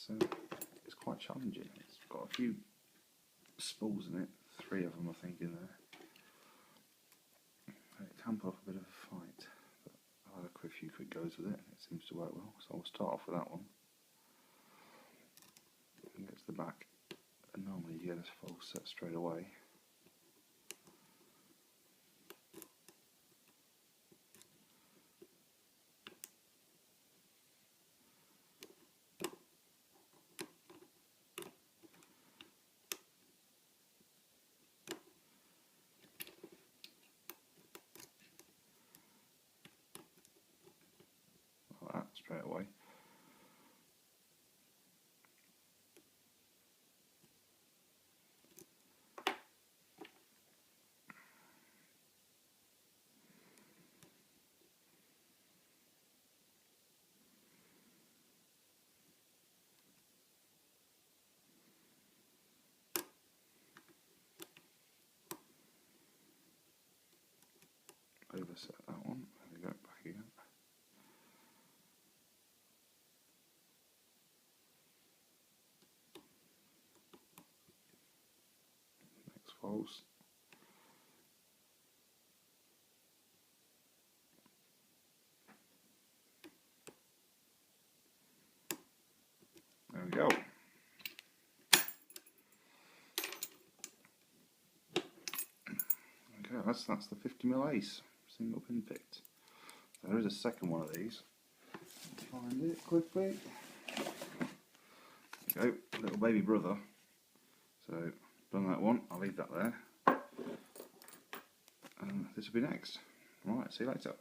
it's quite challenging. It's got a few spools in it, 3 of them I think in there. It can put up a bit of a fight, but I've had a few quick goes with it and it seems to work well, so I'll start off with that one. And get to the back, and normally you get a false set straight away. Like that, straight away. Overset that one, there we go, back again. Next false. There we go. Okay, that's the 50mm ace. Single pin picked. So there is a second one of these. Find it quickly. There you go, little baby brother. So done that one, I'll leave that there. And this will be next. Right, see you later.